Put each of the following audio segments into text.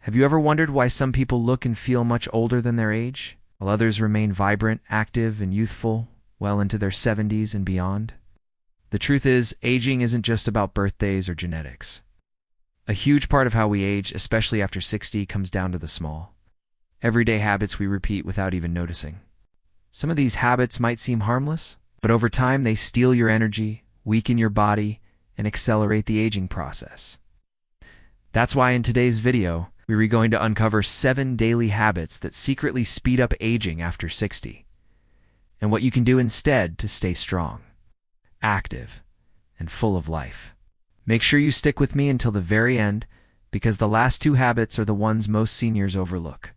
Have you ever wondered why some people look and feel much older than their age, while others remain vibrant, active, and youthful well into their 70s and beyond? The truth is, aging isn't just about birthdays or genetics. A huge part of how we age, especially after 60, comes down to the small, everyday habits we repeat without even noticing. Some of these habits might seem harmless, but over time they steal your energy, weaken your body, and accelerate the aging process. That's why in today's video, we're going to uncover 7 daily habits that secretly speed up aging after 60, and what you can do instead to stay strong, active, and full of life. Make sure you stick with me until the very end, because the last 2 habits are the ones most seniors overlook,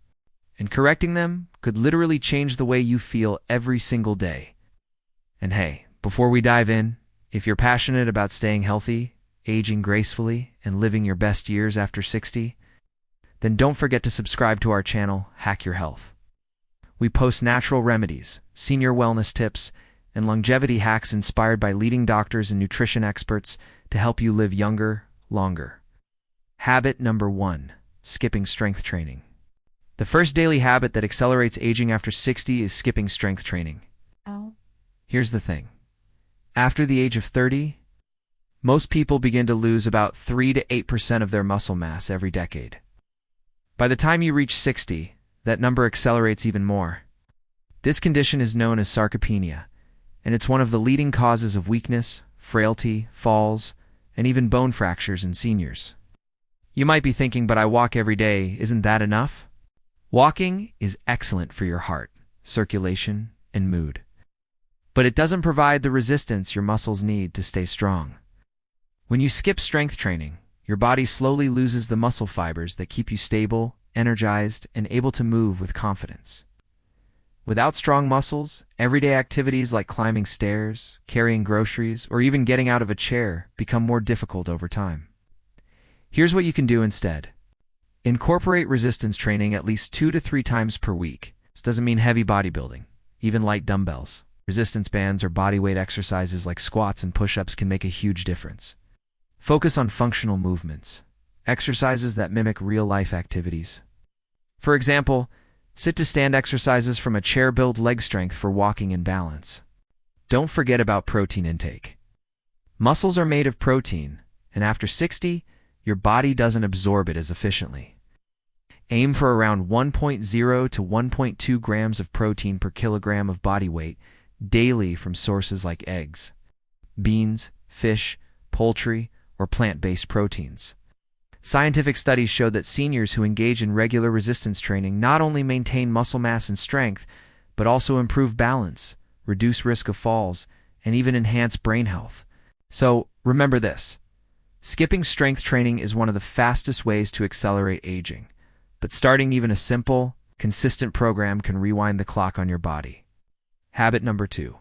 and correcting them could literally change the way you feel every single day. And hey, before we dive in, if you're passionate about staying healthy, aging gracefully, and living your best years after 60, then don't forget to subscribe to our channel, Hack Your Health. We post natural remedies, senior wellness tips, and longevity hacks inspired by leading doctors and nutrition experts to help you live younger, longer. Habit number 1, skipping strength training. The first daily habit that accelerates aging after 60 is skipping strength training. Here's the thing. After the age of 30, most people begin to lose about 3 to 8% of their muscle mass every decade. By the time you reach 60, that number accelerates even more. This condition is known as sarcopenia, and it's one of the leading causes of weakness, frailty, falls, and even bone fractures in seniors. You might be thinking, but I walk every day, isn't that enough? Walking is excellent for your heart, circulation, and mood. But it doesn't provide the resistance your muscles need to stay strong. When you skip strength training, your body slowly loses the muscle fibers that keep you stable, energized, and able to move with confidence. Without strong muscles, everyday activities like climbing stairs, carrying groceries, or even getting out of a chair become more difficult over time. Here's what you can do instead. Incorporate resistance training at least 2 to 3 times per week. This doesn't mean heavy bodybuilding, even light dumbbells. Resistance bands or bodyweight exercises like squats and push-ups can make a huge difference. Focus on functional movements, exercises that mimic real-life activities. For example, sit-to-stand exercises from a chair build leg strength for walking and balance. Don't forget about protein intake. Muscles are made of protein, and after 60, your body doesn't absorb it as efficiently. Aim for around 1.0 to 1.2 grams of protein per kilogram of body weight daily from sources like eggs, beans, fish, poultry, or plant-based proteins. Scientific studies show that seniors who engage in regular resistance training not only maintain muscle mass and strength, but also improve balance, reduce risk of falls, and even enhance brain health. So, remember this. Skipping strength training is one of the fastest ways to accelerate aging, but starting even a simple, consistent program can rewind the clock on your body. Habit number 2.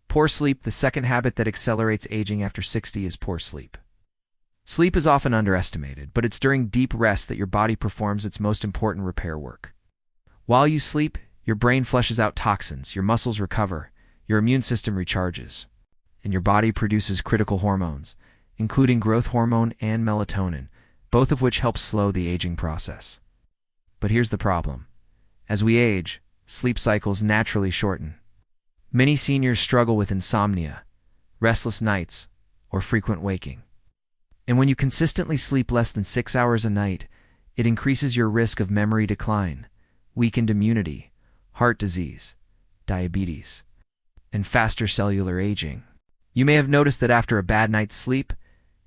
Poor sleep. The second habit that accelerates aging after 60 is poor sleep. Sleep is often underestimated, but it's during deep rest that your body performs its most important repair work. While you sleep, your brain flushes out toxins, your muscles recover, your immune system recharges, and your body produces critical hormones, including growth hormone and melatonin, both of which help slow the aging process. But here's the problem. As we age, sleep cycles naturally shorten. Many seniors struggle with insomnia, restless nights, or frequent waking. And when you consistently sleep less than 6 hours a night, it increases your risk of memory decline, weakened immunity, heart disease, diabetes, and faster cellular aging. You may have noticed that after a bad night's sleep,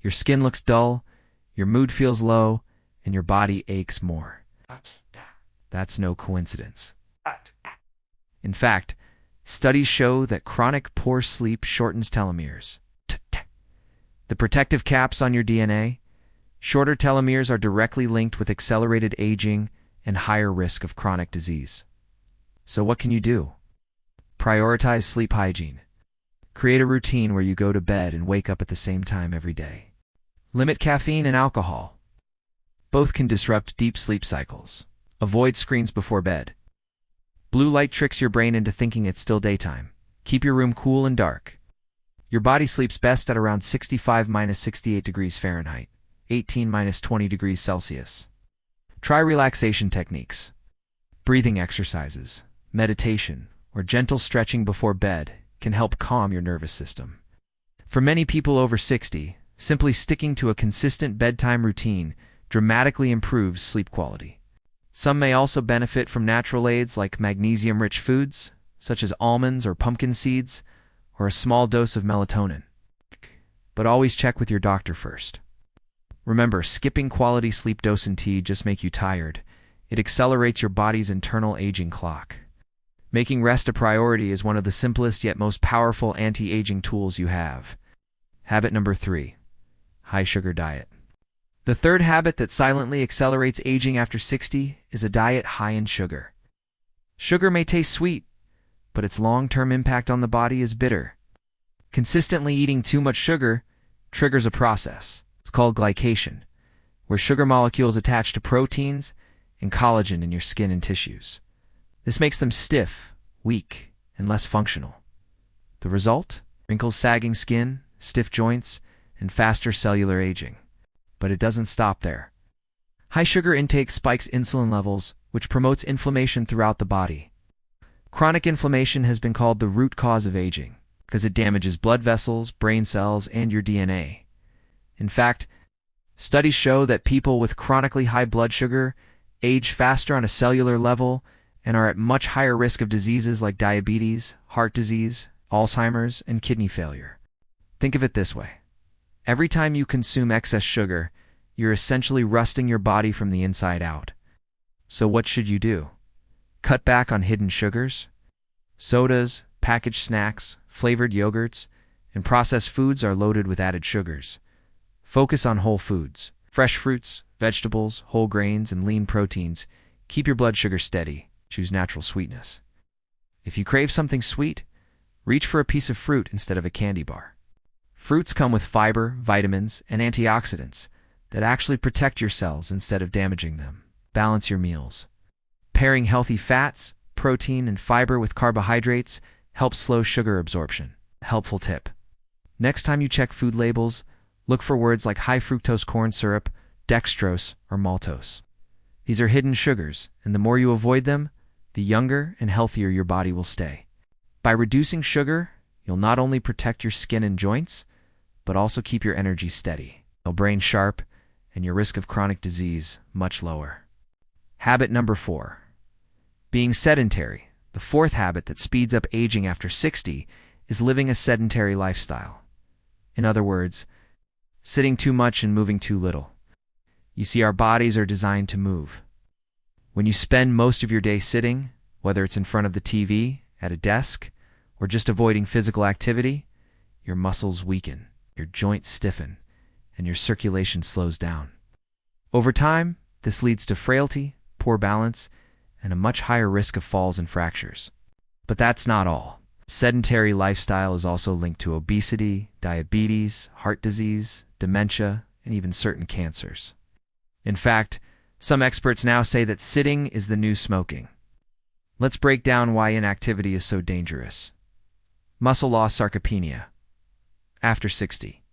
your skin looks dull, your mood feels low, and your body aches more. That's no coincidence. In fact, studies show that chronic poor sleep shortens telomeres. The protective caps on your DNA, shorter telomeres are directly linked with accelerated aging and higher risk of chronic disease. So what can you do? Prioritize sleep hygiene. Create a routine where you go to bed and wake up at the same time every day. Limit caffeine and alcohol. Both can disrupt deep sleep cycles. Avoid screens before bed. Blue light tricks your brain into thinking it's still daytime. Keep your room cool and dark. Your body sleeps best at around 65–68 degrees Fahrenheit, 18–20 degrees Celsius. Try relaxation techniques, breathing exercises, meditation, or gentle stretching before bed can help calm your nervous system. For many people over 60, simply sticking to a consistent bedtime routine dramatically improves sleep quality. Some may also benefit from natural aids like magnesium-rich foods, such as almonds or pumpkin seeds, or a small dose of melatonin. But always check with your doctor first. Remember, skipping quality sleep doesn't just make you tired. It accelerates your body's internal aging clock. Making rest a priority is one of the simplest yet most powerful anti-aging tools you have. Habit number 3, high-sugar diet. The third habit that silently accelerates aging after 60 is a diet high in sugar. Sugar may taste sweet, but its long-term impact on the body is bitter. Consistently eating too much sugar triggers a process. It's called glycation, where sugar molecules attach to proteins and collagen in your skin and tissues. This makes them stiff, weak, and less functional. The result? Wrinkles, sagging skin, stiff joints, and faster cellular aging. But it doesn't stop there. High sugar intake spikes insulin levels, which promotes inflammation throughout the body. Chronic inflammation has been called the root cause of aging, because it damages blood vessels, brain cells, and your DNA. In fact, studies show that people with chronically high blood sugar age faster on a cellular level and are at much higher risk of diseases like diabetes, heart disease, Alzheimer's, and kidney failure. Think of it this way. Every time you consume excess sugar, you're essentially rusting your body from the inside out. So what should you do? Cut back on hidden sugars? Sodas, packaged snacks, flavored yogurts, and processed foods are loaded with added sugars. Focus on whole foods, fresh fruits, vegetables, whole grains, and lean proteins. Keep your blood sugar steady. Choose natural sweetness. If you crave something sweet, reach for a piece of fruit instead of a candy bar. Fruits come with fiber, vitamins, and antioxidants that actually protect your cells instead of damaging them. Balance your meals. Pairing healthy fats, protein, and fiber with carbohydrates helps slow sugar absorption. Helpful tip. Next time you check food labels, look for words like high fructose corn syrup, dextrose, or maltose. These are hidden sugars, and the more you avoid them, the younger and healthier your body will stay. By reducing sugar, you'll not only protect your skin and joints, but also keep your energy steady, your brain sharp, and your risk of chronic disease much lower. Habit number 4. Being sedentary. The fourth habit that speeds up aging after 60 is living a sedentary lifestyle. In other words, sitting too much and moving too little. You see, our bodies are designed to move. When you spend most of your day sitting, whether it's in front of the TV, at a desk, or just avoiding physical activity, your muscles weaken, your joints stiffen, and your circulation slows down. Over time, this leads to frailty, poor balance, and a much higher risk of falls and fractures. But that's not all. Sedentary lifestyle is also linked to obesity, diabetes, heart disease, dementia, and even certain cancers. In fact, some experts now say that sitting is the new smoking. Let's break down why inactivity is so dangerous. Muscle loss sarcopenia. After 60,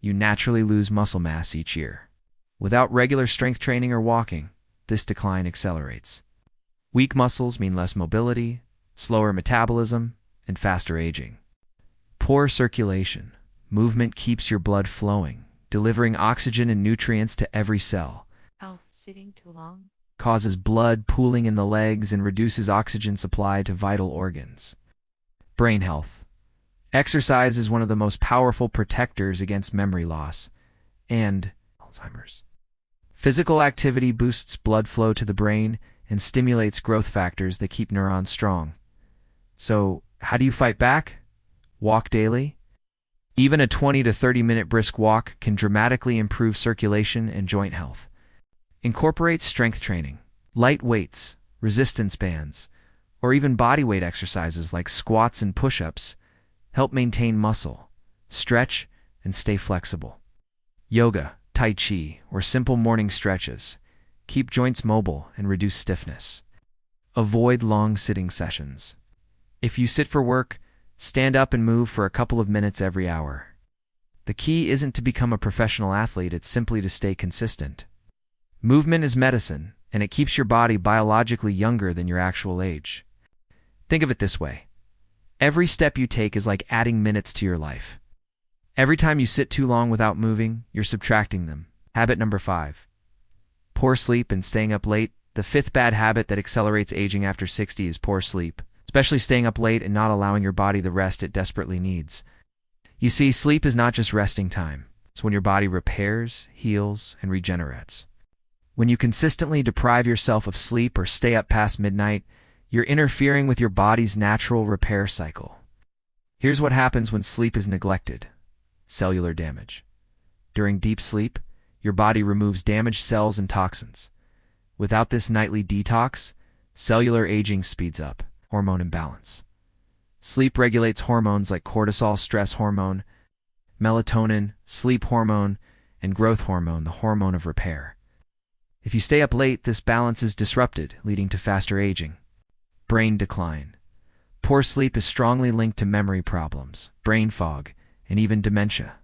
you naturally lose muscle mass each year. Without regular strength training or walking, this decline accelerates. Weak muscles mean less mobility, slower metabolism, and faster aging. Poor circulation. Movement keeps your blood flowing, delivering oxygen and nutrients to every cell. Sitting too long Causes blood pooling in the legs and reduces oxygen supply to vital organs. Brain health. Exercise is one of the most powerful protectors against memory loss and Alzheimer's. Physical activity boosts blood flow to the brain and stimulates growth factors that keep neurons strong. So, how do you fight back? Walk daily. Even a 20 to 30-minute brisk walk can dramatically improve circulation and joint health. Incorporate strength training, light weights, resistance bands, or even bodyweight exercises like squats and push-ups help maintain muscle, stretch, and stay flexible. Yoga, tai chi, or simple morning stretches keep joints mobile and reduce stiffness. Avoid long sitting sessions. If you sit for work, stand up and move for a couple of minutes every hour. The key isn't to become a professional athlete, it's simply to stay consistent. Movement is medicine, and it keeps your body biologically younger than your actual age. Think of it this way. Every step you take is like adding minutes to your life. Every time you sit too long without moving, you're subtracting them. Habit number 5. Poor sleep and staying up late. The 5th bad habit that accelerates aging after 60 is poor sleep, especially staying up late and not allowing your body the rest it desperately needs. You see, sleep is not just resting time. It's when your body repairs, heals, and regenerates. When you consistently deprive yourself of sleep or stay up past midnight, you're interfering with your body's natural repair cycle. Here's what happens when sleep is neglected. Cellular damage. During deep sleep, your body removes damaged cells and toxins. Without this nightly detox, cellular aging speeds up. Hormone imbalance. Sleep regulates hormones like cortisol, stress hormone, melatonin, sleep hormone, and growth hormone, the hormone of repair. If you stay up late, this balance is disrupted, leading to faster aging. Brain decline. Poor sleep is strongly linked to memory problems, brain fog, and even dementia.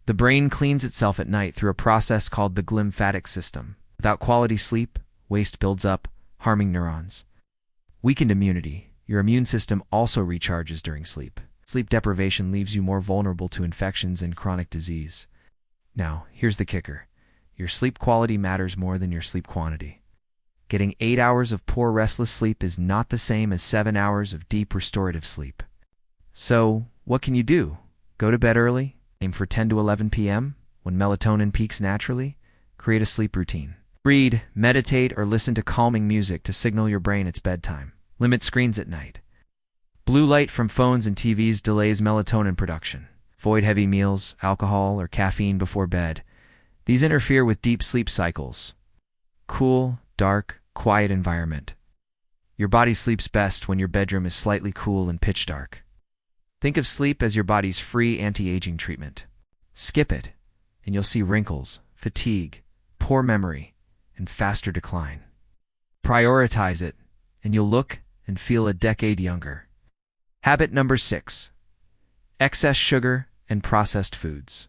The brain cleans itself at night through a process called the glymphatic system. Without quality sleep, waste builds up, harming neurons. Weakened immunity. Your immune system also recharges during sleep. Sleep deprivation leaves you more vulnerable to infections and chronic disease. Now, here's the kicker. Your sleep quality matters more than your sleep quantity. Getting 8 hours of poor restless sleep is not the same as 7 hours of deep restorative sleep. So, what can you do? Go to bed early, aim for 10 to 11 p.m., when melatonin peaks naturally. Create a sleep routine. Read, meditate, or listen to calming music to signal your brain it's bedtime. Limit screens at night. Blue light from phones and TVs delays melatonin production. Avoid heavy meals, alcohol, or caffeine before bed. These interfere with deep sleep cycles. Cool, dark, quiet environment. Your body sleeps best when your bedroom is slightly cool and pitch dark. Think of sleep as your body's free anti-aging treatment. Skip it, and you'll see wrinkles, fatigue, poor memory, and faster decline. Prioritize it, and you'll look and feel a decade younger. Habit number 6. Excess sugar and processed foods.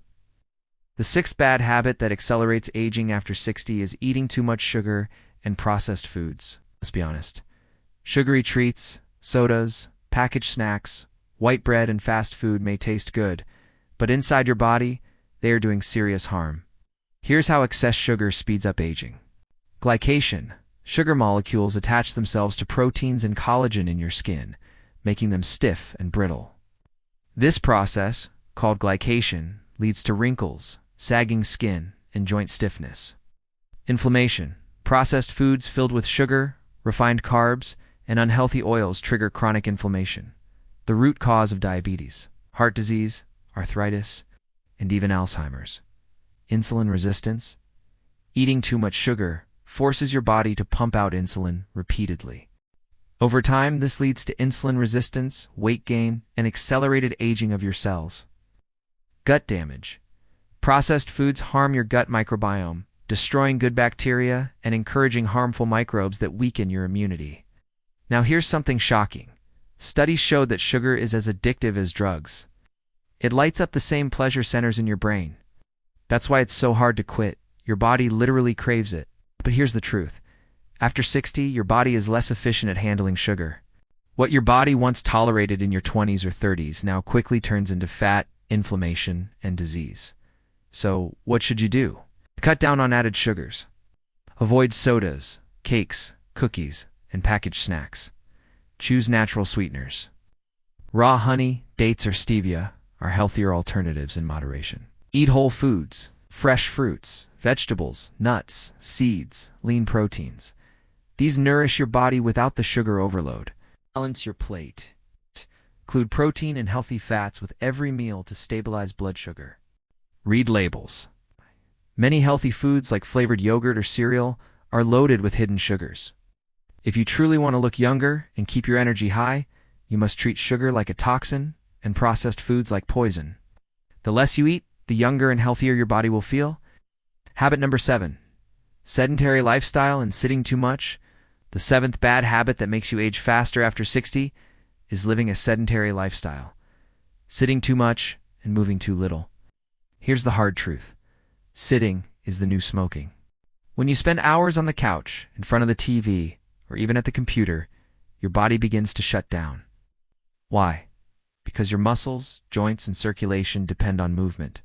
The 6th bad habit that accelerates aging after 60 is eating too much sugar and processed foods. Let's be honest. Sugary treats, sodas, packaged snacks, white bread, and fast food may taste good, but inside your body, they are doing serious harm. Here's how excess sugar speeds up aging. Glycation. Sugar molecules attach themselves to proteins and collagen in your skin, making them stiff and brittle. This process, called glycation, leads to wrinkles, sagging skin, and joint stiffness. Inflammation. Processed foods filled with sugar, refined carbs, and unhealthy oils trigger chronic inflammation, the root cause of diabetes, heart disease, arthritis, and even Alzheimer's. Insulin resistance. Eating too much sugar forces your body to pump out insulin repeatedly. Over time, this leads to insulin resistance, weight gain, and accelerated aging of your cells. Gut damage. Processed foods harm your gut microbiome, destroying good bacteria and encouraging harmful microbes that weaken your immunity. Now here's something shocking. Studies showed that sugar is as addictive as drugs. It lights up the same pleasure centers in your brain. That's why it's so hard to quit. Your body literally craves it. But here's the truth. After 60, your body is less efficient at handling sugar. What your body once tolerated in your 20s or 30s now quickly turns into fat, inflammation, and disease. So, what should you do? Cut down on added sugars. Avoid sodas, cakes, cookies, and packaged snacks. Choose natural sweeteners. Raw honey, dates, or stevia are healthier alternatives in moderation. Eat whole foods, fresh fruits, vegetables, nuts, seeds, lean proteins. These nourish your body without the sugar overload. Balance your plate. Include protein and healthy fats with every meal to stabilize blood sugar. Read labels. Many healthy foods like flavored yogurt or cereal are loaded with hidden sugars. If you truly want to look younger and keep your energy high, you must treat sugar like a toxin and processed foods like poison. The less you eat, the younger and healthier your body will feel. Habit number 7. Sedentary lifestyle and sitting too much. The 7th bad habit that makes you age faster after 60 is living a sedentary lifestyle. Sitting too much and moving too little. Here's the hard truth. Sitting is the new smoking. When you spend hours on the couch, in front of the TV, or even at the computer, your body begins to shut down. Why? Because your muscles, joints, and circulation depend on movement.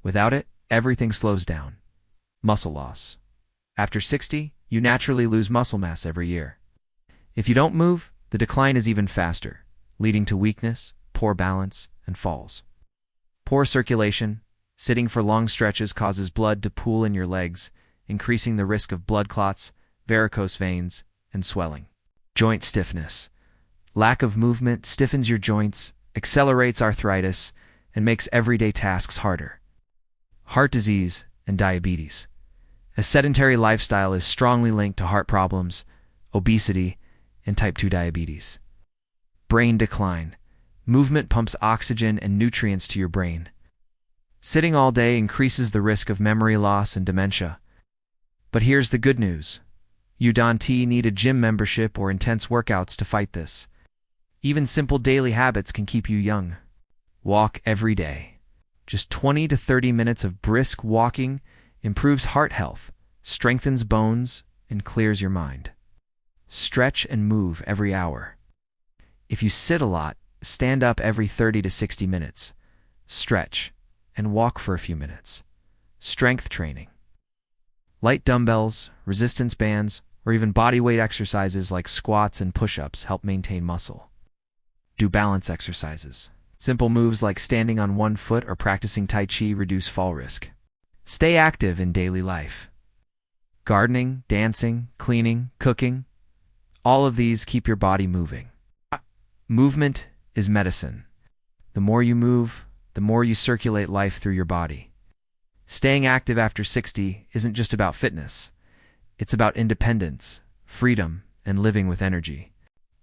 Without it, everything slows down. Muscle loss. After 60, you naturally lose muscle mass every year. If you don't move, the decline is even faster, leading to weakness, poor balance, and falls. Poor circulation. Sitting for long stretches causes blood to pool in your legs, increasing the risk of blood clots, varicose veins, and swelling. Joint stiffness. Lack of movement stiffens your joints, accelerates arthritis, and makes everyday tasks harder. Heart disease and diabetes. A sedentary lifestyle is strongly linked to heart problems, obesity, and type 2 diabetes. Brain decline. Movement pumps oxygen and nutrients to your brain. Sitting all day increases the risk of memory loss and dementia. But here's the good news. You don't need a gym membership or intense workouts to fight this. Even simple daily habits can keep you young. Walk every day. Just 20 to 30 minutes of brisk walking improves heart health, strengthens bones, and clears your mind. Stretch and move every hour. If you sit a lot, stand up every 30 to 60 minutes. Stretch and walk for a few minutes. Strength training. Light dumbbells, resistance bands, or even bodyweight exercises like squats and push-ups help maintain muscle. Do balance exercises. Simple moves like standing on one foot or practicing Tai Chi reduce fall risk. Stay active in daily life. Gardening, dancing, cleaning, cooking. All of these keep your body moving. Movement is medicine. The more you move, the more you circulate life through your body. Staying active after 60 isn't just about fitness. It's about independence, freedom, and living with energy.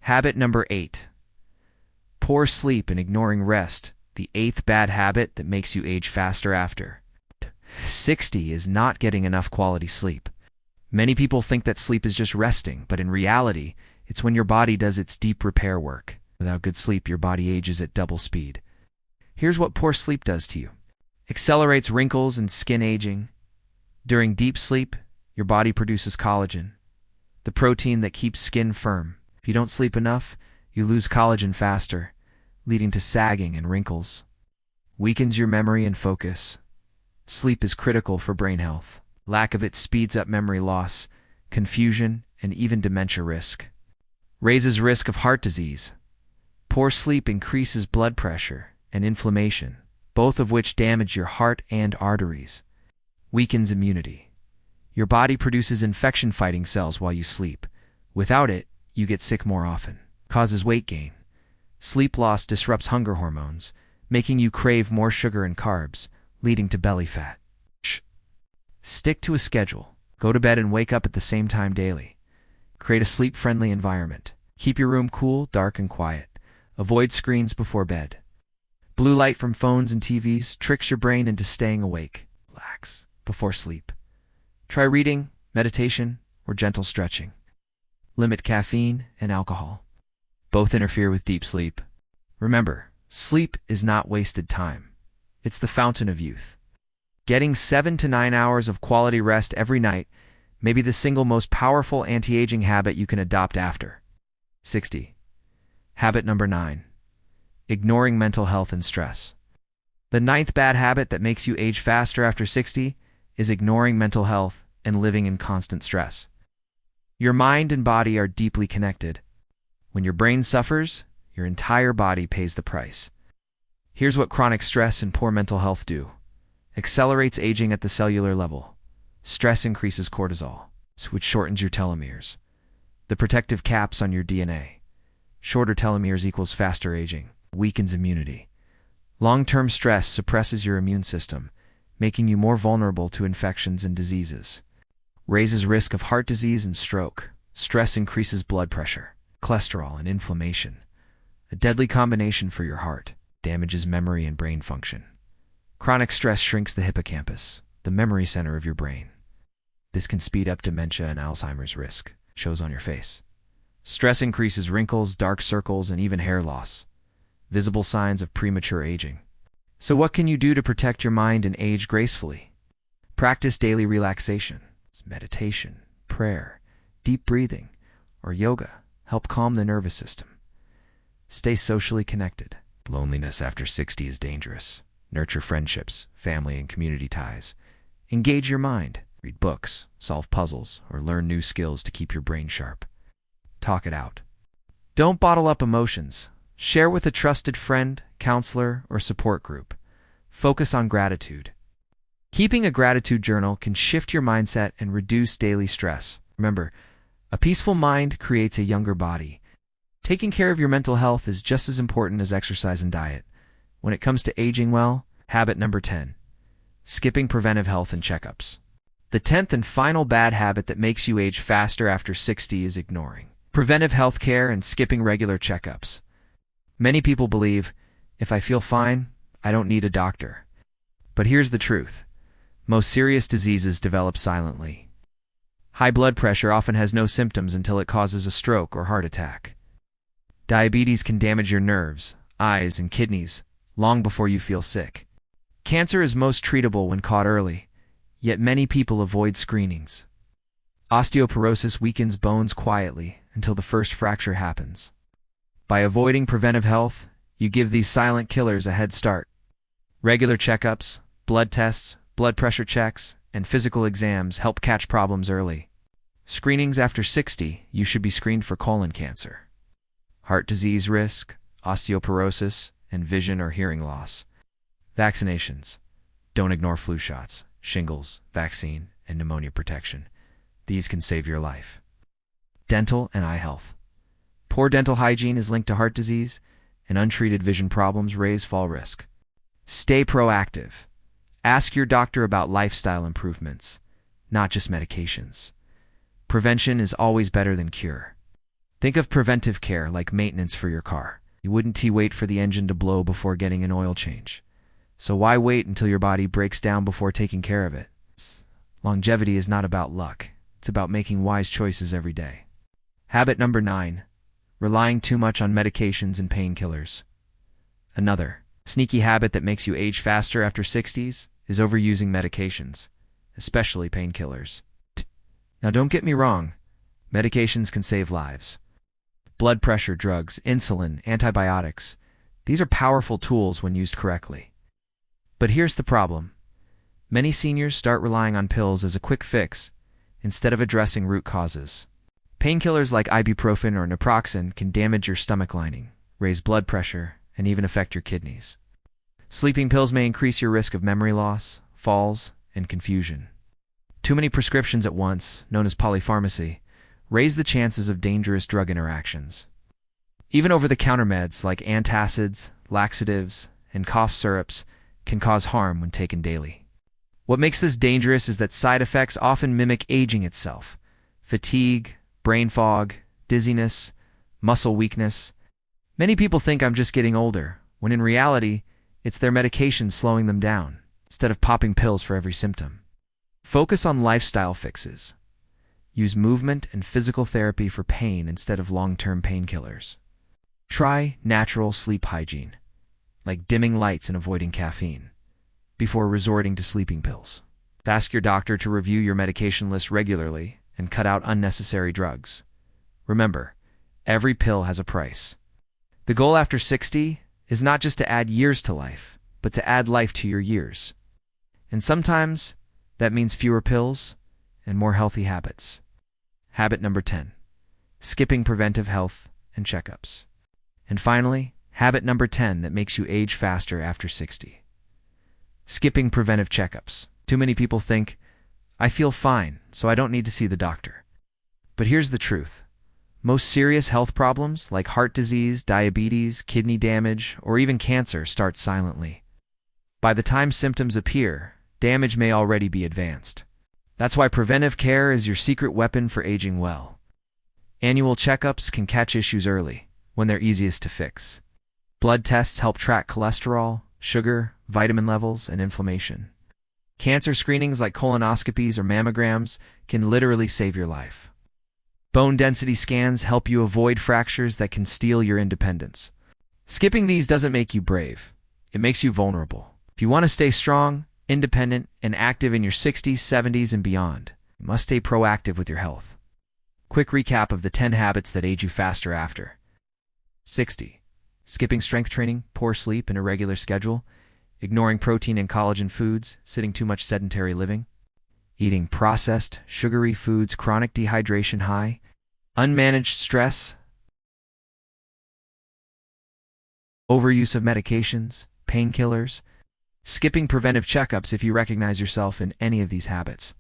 Habit number 8. Poor sleep and ignoring rest, the 8th bad habit that makes you age faster after. 60 is not getting enough quality sleep. Many people think that sleep is just resting, but in reality, it's when your body does its deep repair work. Without good sleep, your body ages at double speed. Here's what poor sleep does to you. Accelerates wrinkles and skin aging. During deep sleep, your body produces collagen, the protein that keeps skin firm. If you don't sleep enough, you lose collagen faster, leading to sagging and wrinkles. Weakens your memory and focus. Sleep is critical for brain health. Lack of it speeds up memory loss, confusion, and even dementia risk. Raises risk of heart disease. Poor sleep increases blood pressure and inflammation, both of which damage your heart and arteries. Weakens immunity. Your body produces infection-fighting cells while you sleep. Without it, you get sick more often. Causes weight gain. Sleep loss disrupts hunger hormones, making you crave more sugar and carbs, leading to belly fat. Stick to a schedule. Go to bed and wake up at the same time daily. Create a sleep-friendly environment. Keep your room cool, dark, and quiet. Avoid screens before bed. Blue light from phones and TVs tricks your brain into staying awake. Relax before sleep. Try reading, meditation, or gentle stretching. Limit caffeine and alcohol. Both interfere with deep sleep. Remember, sleep is not wasted time. It's the fountain of youth. Getting 7 to 9 hours of quality rest every night may be the single most powerful anti-aging habit you can adopt after 60. Habit number 9. Ignoring mental health and stress. The 9th bad habit that makes you age faster after 60 is ignoring mental health and living in constant stress. Your mind and body are deeply connected. When your brain suffers, your entire body pays the price. Here's what chronic stress and poor mental health do. Accelerates aging at the cellular level. Stress increases cortisol, which shortens your telomeres, the protective caps on your DNA. Shorter telomeres equals faster aging. Weakens immunity. Long-term stress suppresses your immune system, making you more vulnerable to infections and diseases. Raises risk of heart disease and stroke. Stress increases blood pressure, cholesterol, and inflammation. A deadly combination for your heart. Damages memory and brain function. Chronic stress shrinks the hippocampus, the memory center of your brain. This can speed up dementia and Alzheimer's risk. Shows on your face. Stress increases wrinkles, dark circles, and even hair loss. Visible signs of premature aging. So what can you do to protect your mind and age gracefully? Practice daily relaxation. Meditation, prayer, deep breathing, or yoga help calm the nervous system. Stay socially connected. Loneliness after 60 is dangerous. Nurture friendships, family, and community ties. Engage your mind. Read books, solve puzzles, or learn new skills to keep your brain sharp. Talk it out. Don't bottle up emotions. Share with a trusted friend, counselor, or support group. Focus on gratitude. Keeping a gratitude journal can shift your mindset and reduce daily stress. Remember, a peaceful mind creates a younger body. Taking care of your mental health is just as important as exercise and diet. When it comes to aging well, habit number 10. Skipping preventive health and checkups. The 10th and final bad habit that makes you age faster after 60 is ignoring preventive health care and skipping regular checkups. Many people believe, if I feel fine, I don't need a doctor. But here's the truth. Most serious diseases develop silently. High blood pressure often has no symptoms until it causes a stroke or heart attack. Diabetes can damage your nerves, eyes, and kidneys long before you feel sick. Cancer is most treatable when caught early, yet many people avoid screenings. Osteoporosis weakens bones quietly until the first fracture happens. By avoiding preventive health, you give these silent killers a head start. Regular checkups, blood tests, blood pressure checks, and physical exams help catch problems early. Screenings after 60, you should be screened for colon cancer, heart disease risk, osteoporosis, and vision or hearing loss. Vaccinations. Don't ignore flu shots, shingles, vaccine, and pneumonia protection. These can save your life. Dental and eye health. Poor dental hygiene is linked to heart disease, and untreated vision problems raise fall risk. Stay proactive. Ask your doctor about lifestyle improvements, not just medications. Prevention is always better than cure. Think of preventive care like maintenance for your car. You wouldn't wait for the engine to blow before getting an oil change. So why wait until your body breaks down before taking care of it? Longevity is not about luck. It's about making wise choices every day. Habit number 9. Relying too much on medications and painkillers. Another sneaky habit that makes you age faster after 60s is overusing medications, especially painkillers. Now don't get me wrong, medications can save lives. Blood pressure drugs, insulin, antibiotics, these are powerful tools when used correctly. But here's the problem. Many seniors start relying on pills as a quick fix instead of addressing root causes. Painkillers like ibuprofen or naproxen can damage your stomach lining, raise blood pressure, and even affect your kidneys. Sleeping pills may increase your risk of memory loss, falls, and confusion. Too many prescriptions at once, known as polypharmacy, raise the chances of dangerous drug interactions. Even over-the-counter meds like antacids, laxatives, and cough syrups can cause harm when taken daily. What makes this dangerous is that side effects often mimic aging itself. Fatigue, brain fog, dizziness, muscle weakness. Many people think I'm just getting older, when in reality, it's their medication slowing them down, instead of popping pills for every symptom. Focus on lifestyle fixes. Use movement and physical therapy for pain instead of long-term painkillers. Try natural sleep hygiene, like dimming lights and avoiding caffeine, before resorting to sleeping pills. Ask your doctor to review your medication list regularly and cut out unnecessary drugs. Remember, every pill has a price. The goal after 60 is not just to add years to life, but to add life to your years. And sometimes that means fewer pills and more healthy habits. Habit number 10. Skipping preventive health and checkups. And finally, habit number 10 that makes you age faster after 60. Skipping preventive checkups. Too many people think, I feel fine, so I don't need to see the doctor. But here's the truth. Most serious health problems, like heart disease, diabetes, kidney damage, or even cancer, start silently. By the time symptoms appear, damage may already be advanced. That's why preventive care is your secret weapon for aging well. Annual checkups can catch issues early, when they're easiest to fix. Blood tests help track cholesterol, sugar, vitamin levels, and inflammation. Cancer screenings like colonoscopies or mammograms can literally save your life. Bone density scans help you avoid fractures that can steal your independence. Skipping these doesn't make you brave. It makes you vulnerable. If you want to stay strong, independent, and active in your 60s, 70s, and beyond, You must stay proactive with your health. Quick recap of the 10 habits that age you faster after. 60. Skipping strength training, poor sleep, and irregular schedule. Ignoring protein and collagen foods, sitting too much sedentary living. Eating processed, sugary foods, chronic dehydration high. Unmanaged stress. Overuse of medications, painkillers. Skipping preventive checkups if you recognize yourself in any of these habits.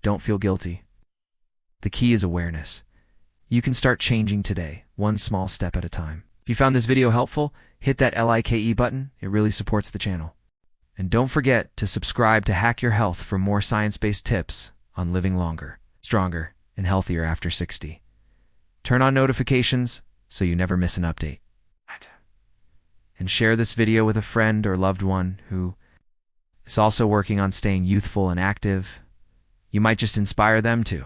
Don't feel guilty. The key is awareness. You can start changing today, one small step at a time. If you found this video helpful, hit that like button. It really supports the channel. And don't forget to subscribe to Hack Your Health for more science-based tips on living longer, stronger, and healthier after 60. Turn on notifications so you never miss an update. And share this video with a friend or loved one who is also working on staying youthful and active. You might just inspire them too.